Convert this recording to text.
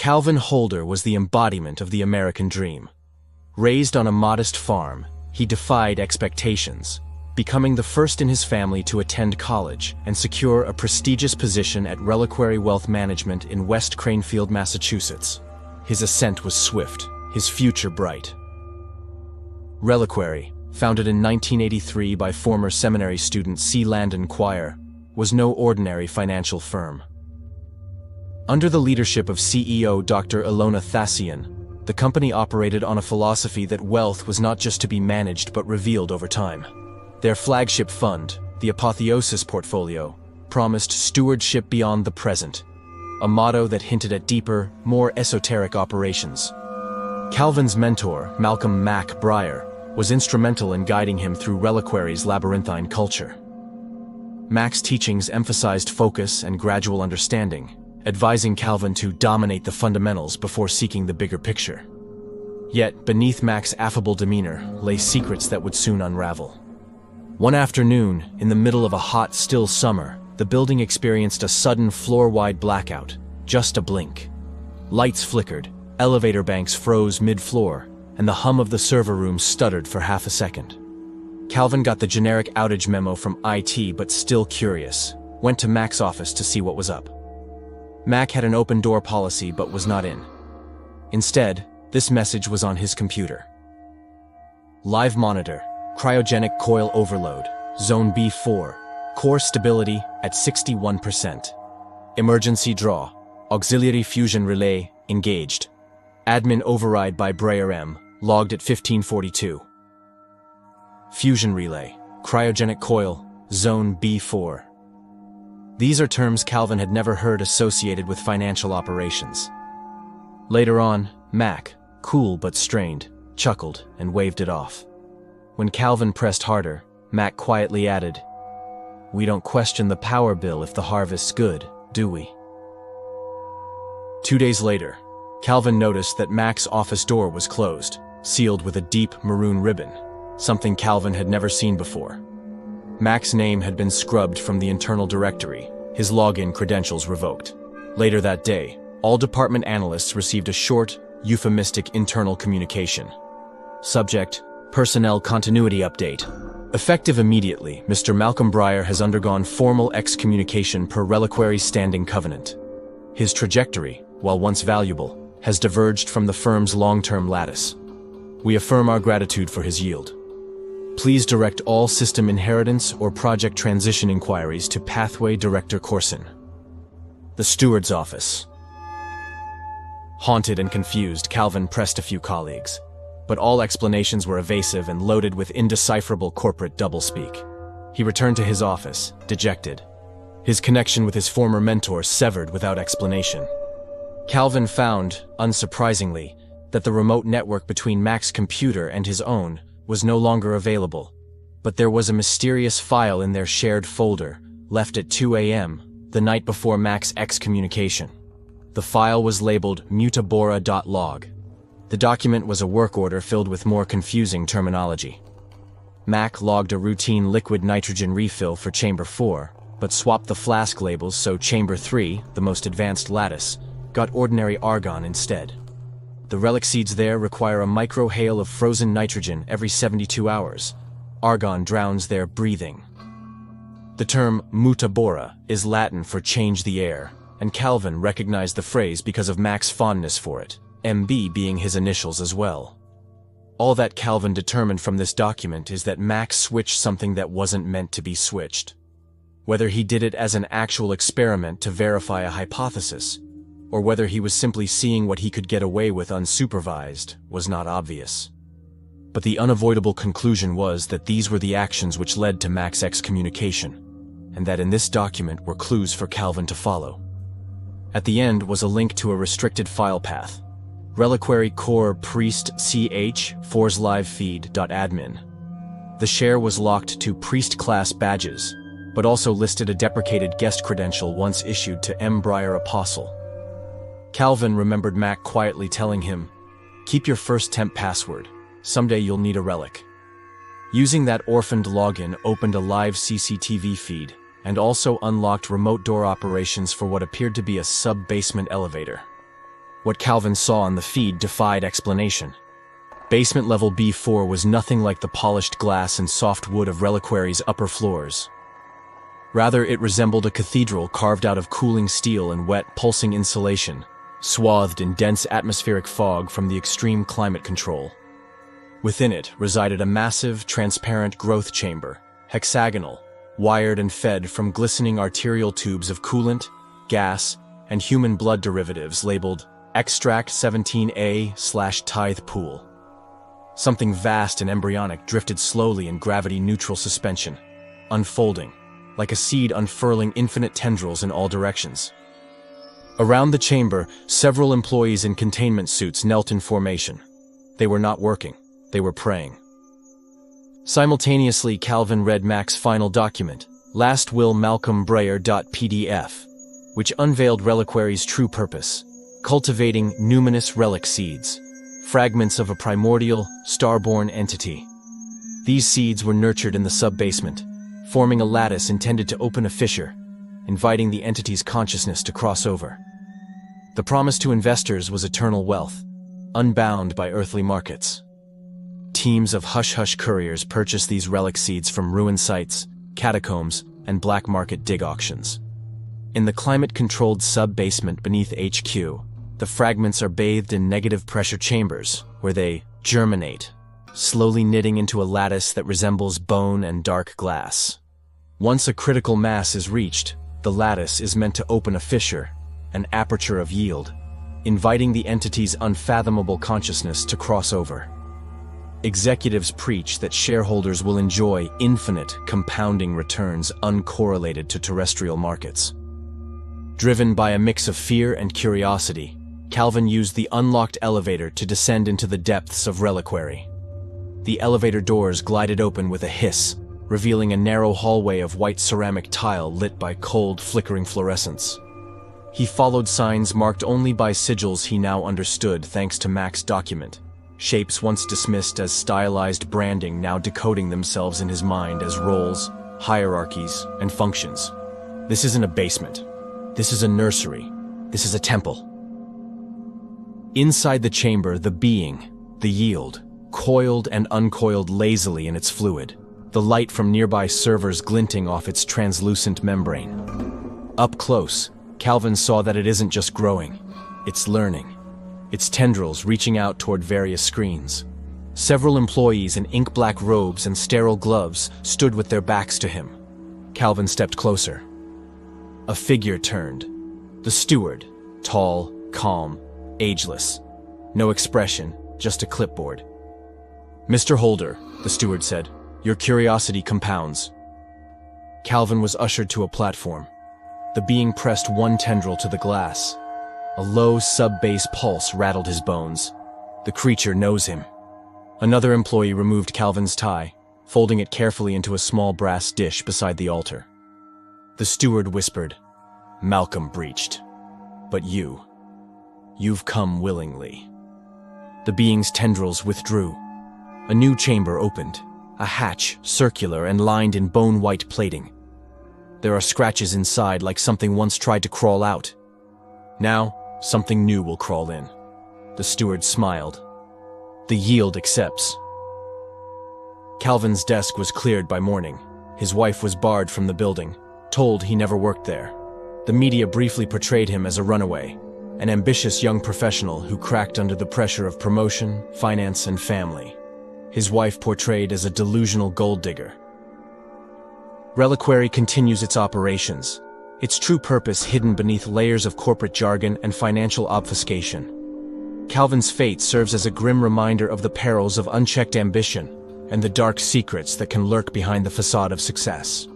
Calvin Holder was the embodiment of the American dream. Raised on a modest farm, he defied expectations, becoming the first in his family to attend college and secure a prestigious position at Reliquary Wealth Management in West Cranefield, Massachusetts. His ascent was swift, his future bright. Reliquary, founded in 1983 by former seminary student C. Landon Quire, was no ordinary financial firm. Under the leadership of CEO Dr. Ilona Thassian, the company operated on a philosophy that wealth was not just to be managed but revealed over time. Their flagship fund, the Apotheosis Portfolio, promised stewardship beyond the present, a motto that hinted at deeper, more esoteric operations. Calvin's mentor, Malcolm "Mac" Breyer, was instrumental in guiding him through Reliquary's labyrinthine culture. Mac's teachings emphasized focus and gradual understanding, advising Calvin to dominate the fundamentals before seeking the bigger picture. Yet, beneath Mac's affable demeanor lay secrets that would soon unravel. One afternoon, in the middle of a hot, still summer, the building experienced a sudden floor-wide blackout, just a blink. Lights flickered, elevator banks froze mid-floor, and the hum of the server room stuttered for half a second. Calvin got the generic outage memo from IT, but still curious, went to Mac's office to see what was up. Mac had an open door policy but was not in. Instead, this message was on his computer. Live monitor, cryogenic coil overload, zone B4, core stability at 61%. Emergency draw, auxiliary fusion relay engaged. Admin override by Breyer M, logged at 1542. Fusion relay, cryogenic coil, zone B4. These are terms Calvin had never heard associated with financial operations. Later on, Mac, cool but strained, chuckled and waved it off. When Calvin pressed harder, Mac quietly added, "We don't question the power bill if the harvest's good, do we?" 2 days later, Calvin noticed that Mac's office door was closed, sealed with a deep maroon ribbon, something Calvin had never seen before. Mac's name had been scrubbed from the internal directory, his login credentials revoked. Later that day, all department analysts received a short, euphemistic internal communication. Subject: Personnel Continuity Update. Effective immediately, Mr. Malcolm Breyer has undergone formal excommunication per Reliquary's standing covenant. His trajectory, while once valuable, has diverged from the firm's long-term lattice. We affirm our gratitude for his yield. Please direct all system inheritance or project transition inquiries to Pathway Director Corson. The Steward's Office. Haunted and confused, Calvin pressed a few colleagues, but all explanations were evasive and loaded with indecipherable corporate doublespeak. He returned to his office, dejected. His connection with his former mentor severed without explanation. Calvin found, unsurprisingly, that the remote network between Mac's computer and his own was no longer available, but there was a mysterious file in their shared folder, left at 2 a.m., the night before Mac's excommunication. The file was labeled mutabora.log. The document was a work order filled with more confusing terminology. Mac logged a routine liquid nitrogen refill for Chamber 4, but swapped the flask labels so Chamber 3, the most advanced lattice, got ordinary argon instead. The relic seeds there require a micro-hail of frozen nitrogen every 72 hours. Argon drowns their breathing. The term mutabora is Latin for change the air, and Calvin recognized the phrase because of Mac's fondness for it, MB being his initials as well. All that Calvin determined from this document is that Mac switched something that wasn't meant to be switched. Whether he did it as an actual experiment to verify a hypothesis, or whether he was simply seeing what he could get away with unsupervised, was not obvious. But the unavoidable conclusion was that these were the actions which led to Mac's excommunication, and that in this document were clues for Calvin to follow. At the end was a link to a restricted file path, Reliquary Core Priest CH forslivefeed.admin. The share was locked to Priest class badges, but also listed a deprecated guest credential once issued to M. Breyer Apostle. Calvin remembered Mac quietly telling him, "Keep your first temp password. Someday you'll need a relic." Using that orphaned login opened a live CCTV feed and also unlocked remote door operations for what appeared to be a sub-basement elevator. What Calvin saw on the feed defied explanation. Basement level B4 was nothing like the polished glass and soft wood of Reliquary's upper floors. Rather, it resembled a cathedral carved out of cooling steel and wet, pulsing insulation, swathed in dense atmospheric fog from the extreme climate control. Within it resided a massive, transparent growth chamber, hexagonal, wired and fed from glistening arterial tubes of coolant, gas, and human blood derivatives labeled Extract 17A/Tithe Pool. Something vast and embryonic drifted slowly in gravity-neutral suspension, unfolding, like a seed unfurling infinite tendrils in all directions. Around the chamber, several employees in containment suits knelt in formation. They were not working, they were praying. Simultaneously, Calvin read Mac's final document, Last Will Malcolm Breyer.pdf, which unveiled Reliquary's true purpose, cultivating numinous relic seeds, fragments of a primordial, star-born entity. These seeds were nurtured in the sub-basement, forming a lattice intended to open a fissure, inviting the entity's consciousness to cross over. The promise to investors was eternal wealth, unbound by earthly markets. Teams of hush-hush couriers purchased these relic seeds from ruin sites, catacombs, and black market dig auctions. In the climate-controlled sub-basement beneath HQ, the fragments are bathed in negative pressure chambers, where they germinate, slowly knitting into a lattice that resembles bone and dark glass. Once a critical mass is reached, the lattice is meant to open a fissure, an aperture of yield, inviting the entity's unfathomable consciousness to cross over. Executives preach that shareholders will enjoy infinite, compounding returns uncorrelated to terrestrial markets. Driven by a mix of fear and curiosity, Calvin used the unlocked elevator to descend into the depths of Reliquary. The elevator doors glided open with a hiss, revealing a narrow hallway of white ceramic tile lit by cold, flickering fluorescence. He followed signs marked only by sigils he now understood thanks to Mac's document, shapes once dismissed as stylized branding now decoding themselves in his mind as roles, hierarchies, and functions. This isn't a basement. This is a nursery. This is a temple. Inside the chamber, the being, the yield, coiled and uncoiled lazily in its fluid, the light from nearby servers glinting off its translucent membrane. Up close, Calvin saw that it isn't just growing, it's learning, its tendrils reaching out toward various screens. Several employees in ink-black robes and sterile gloves stood with their backs to him. Calvin stepped closer. A figure turned. The steward, tall, calm, ageless. No expression, just a clipboard. "Mr. Holder," the steward said, "your curiosity compounds." Calvin was ushered to a platform. The being pressed one tendril to the glass. A low sub-bass pulse rattled his bones. The creature knows him. Another employee removed Calvin's tie, folding it carefully into a small brass dish beside the altar. The steward whispered, "Malcolm breached. But you've come willingly." The being's tendrils withdrew. A new chamber opened, a hatch circular and lined in bone-white plating. There are scratches inside like something once tried to crawl out. Now, something new will crawl in. The steward smiled. The yield accepts. Calvin's desk was cleared by morning. His wife was barred from the building, told he never worked there. The media briefly portrayed him as a runaway, an ambitious young professional who cracked under the pressure of promotion, finance, and family. His wife portrayed as a delusional gold digger. Reliquary continues its operations, its true purpose hidden beneath layers of corporate jargon and financial obfuscation. Calvin's fate serves as a grim reminder of the perils of unchecked ambition and the dark secrets that can lurk behind the facade of success.